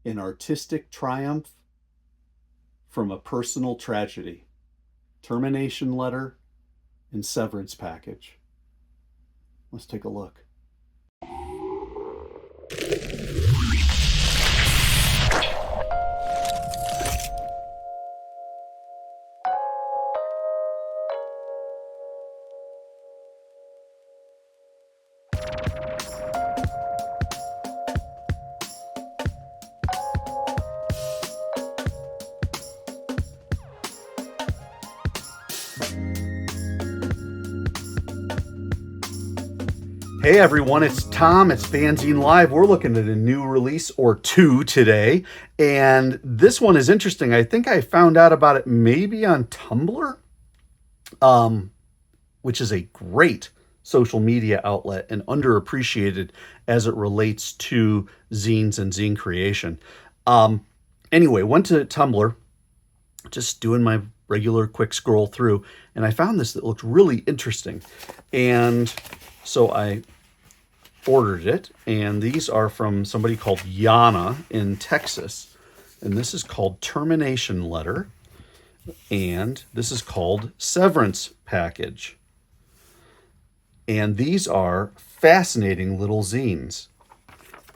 An artistic triumph from a personal tragedy. Termination letter and severance package. Let's take a look. Hey everyone, it's Tom. It's FANzine Live. We're looking at a new release or two today, and this one is interesting. I think I found out about it maybe on Tumblr, which is a great social media outlet and underappreciated as it relates to zines and zine creation. Anyway, went to Tumblr, just doing my regular quick scroll through, and I found this that looked really interesting. And so I ordered it, and these are from somebody called Yana in Texas. And this is called Termination Letter, and this is called Severance Package. And these are fascinating little zines.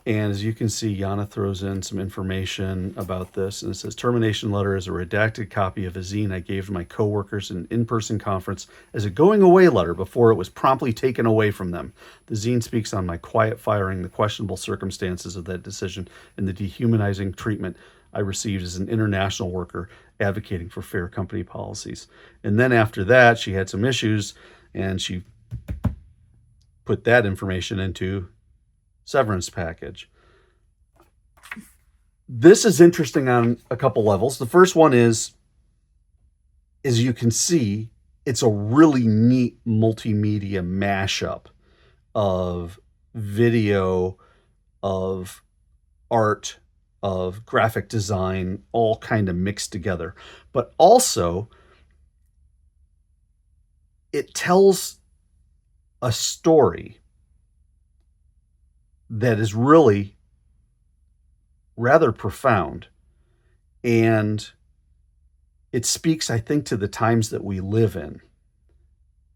And as you can see, Yana throws in some information about this. And it says, Termination Letter is a redacted copy of a zine I gave to my coworkers in an in-person conference as a going-away letter before it was promptly taken away from them. The zine speaks on my quiet firing, the questionable circumstances of that decision, and the dehumanizing treatment I received as an international worker advocating for fair company policies. And then after that, she had some issues, and she put that information into severance package. This is interesting on a couple levels. The first one is, as you can see, it's a really neat multimedia mashup of video, of art, of graphic design, all kind of mixed together. But also, it tells a story that is really rather profound, and it speaks, I think, to the times that we live in.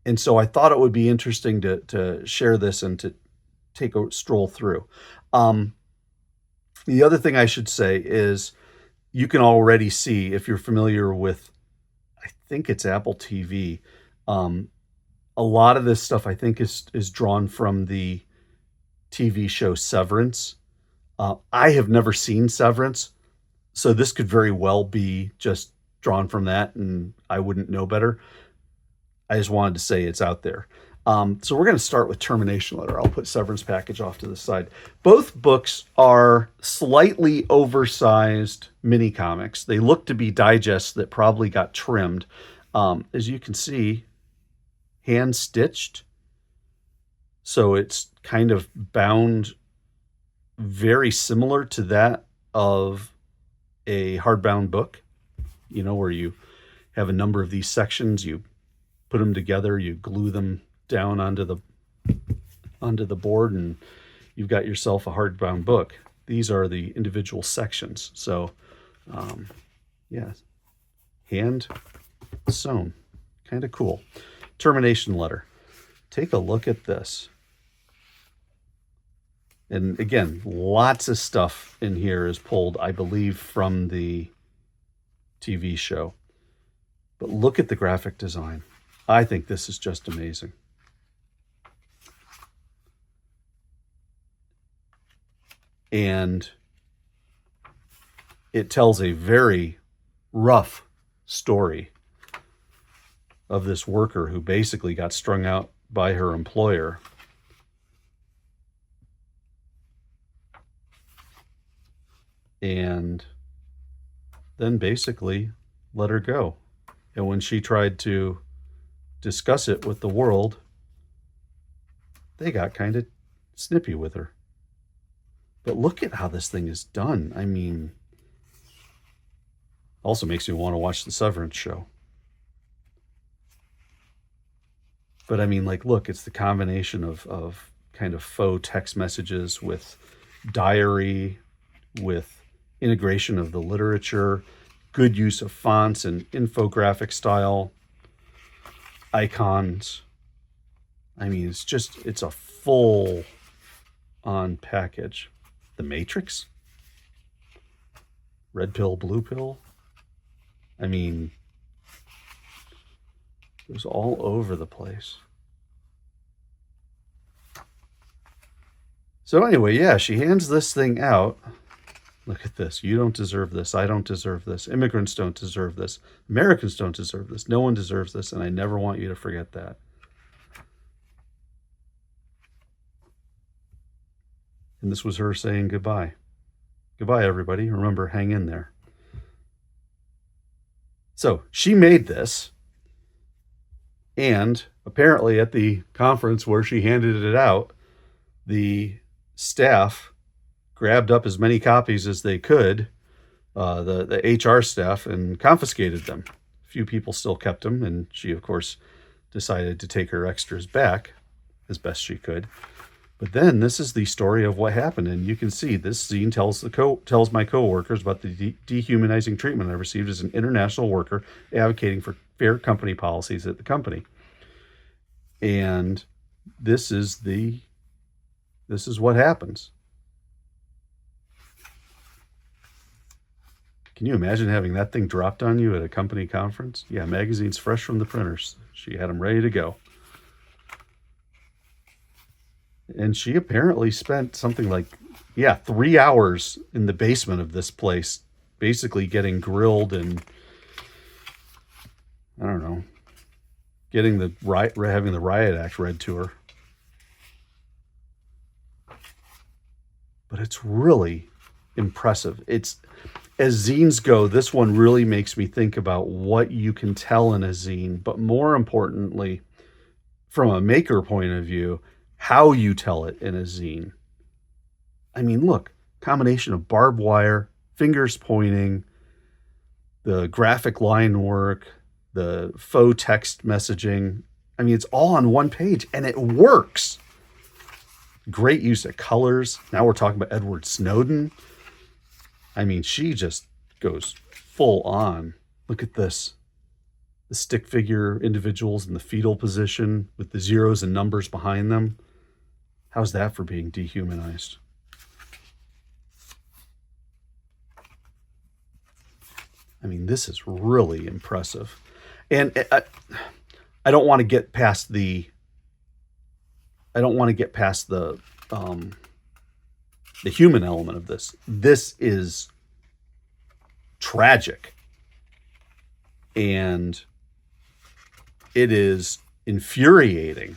And so I thought it would be interesting to share this and to take a stroll through. The other thing I should say is you can already see, if you're familiar with, I think it's Apple TV, a lot of this stuff I think is drawn from the TV show Severance. I have never seen Severance, so this could very well be just drawn from that, and I wouldn't know better. I just wanted to say it's out there. So we're going to start with Termination Letter. I'll put Severance Package off to the side. Both books are slightly oversized mini comics. They look to be digests that probably got trimmed. As you can see, hand stitched. So it's kind of bound very similar to that of a hardbound book, you know, where you have a number of these sections, you put them together, you glue them down onto the board, and you've got yourself a hardbound book. These are the individual sections. So, yeah, hand sewn, kind of cool. Termination Letter. Take a look at this. And again, lots of stuff in here is pulled, I believe, from the TV show. But look at the graphic design. I think this is just amazing. And it tells a very rough story of this worker who basically got strung out by her employer. And then basically let her go. And when she tried to discuss it with the world, they got kind of snippy with her. But look at how this thing is done. I mean, also makes me want to watch the Severance show. But I mean, like, look, it's the combination of kind of faux text messages with diary, with integration of the literature, good use of fonts and infographic style, icons. I mean, it's a full on package. The Matrix, red pill, blue pill. I mean, it was all over the place. So anyway, yeah, she hands this thing out. Look at this. You don't deserve this. I don't deserve this. Immigrants don't deserve this. Americans don't deserve this. No one deserves this, and I never want you to forget that. And this was her saying goodbye. Goodbye, everybody. Remember, hang in there. So she made this, and apparently at the conference where she handed it out, the staff grabbed up as many copies as they could, the HR staff, and confiscated them. A few people still kept them, and she, of course, decided to take her extras back as best she could. But then this is the story of what happened, and you can see this zine tells my coworkers about the dehumanizing treatment I received as an international worker advocating for fair company policies at the company. And this is what happens. Can you imagine having that thing dropped on you at a company conference? Yeah, magazines fresh from the printers. She had them ready to go. And she apparently spent something like, 3 hours in the basement of this place, basically getting grilled and, I don't know, having the riot act read to her. But it's really impressive. It's, as zines go, this one really makes me think about what you can tell in a zine, but more importantly, from a maker point of view, how you tell it in a zine. I mean, look, combination of barbed wire, fingers pointing, the graphic line work, the faux text messaging. I mean, it's all on one page, and it works. Great use of colors. Now we're talking about Edward Snowden. I mean, she just goes full on. Look at this. The stick figure individuals in the fetal position with the zeros and numbers behind them. How's that for being dehumanized? I mean, this is really impressive. And I don't want to get past the human element of this. This is tragic. And it is infuriating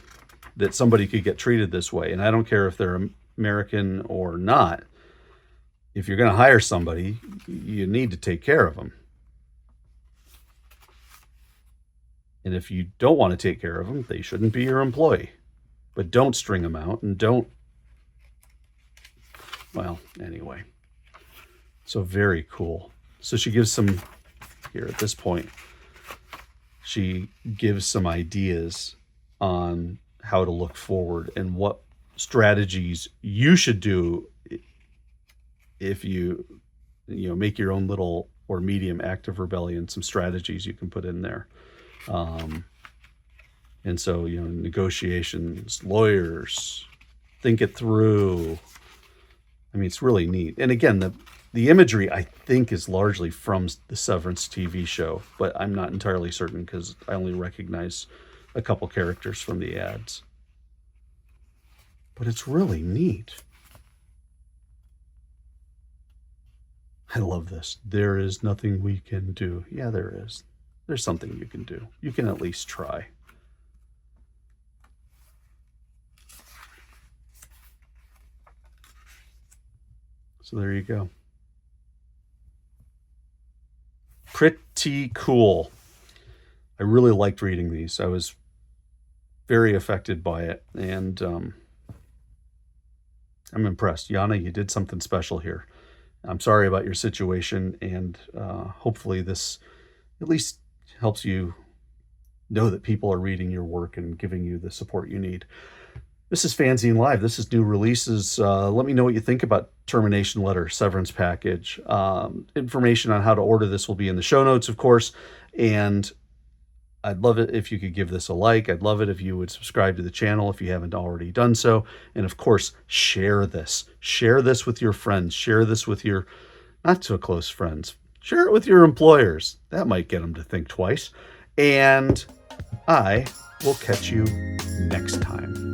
that somebody could get treated this way. And I don't care if they're American or not. If you're going to hire somebody, you need to take care of them. And if you don't want to take care of them, they shouldn't be your employee. But don't string them out and don't. Well, anyway. So very cool. So she gives some, here at this point, she gives some ideas on how to look forward and what strategies you should do if you make your own little or medium act of rebellion, some strategies you can put in there. And so, negotiations, lawyers, think it through. I mean, it's really neat. And again, the imagery, I think, is largely from the Severance TV show, but I'm not entirely certain because I only recognize a couple characters from the ads. But it's really neat. I love this. There is nothing we can do. Yeah, there is. There's something you can do. You can at least try. So there you go. Pretty cool. I really liked reading these. I was very affected by it, and I'm impressed. Yana, you did something special here. I'm sorry about your situation, and hopefully this at least helps you know that people are reading your work and giving you the support you need. This is FANzine Live. This is new releases. Let me know what you think about Termination Letter, Severance Package. Information on how to order this will be in the show notes, of course. And I'd love it if you could give this a like. I'd love it if you would subscribe to the channel if you haven't already done so. And of course, share this. Share this with your friends. Share this with your not so close friends. Share it with your employers. That might get them to think twice. And I will catch you next time.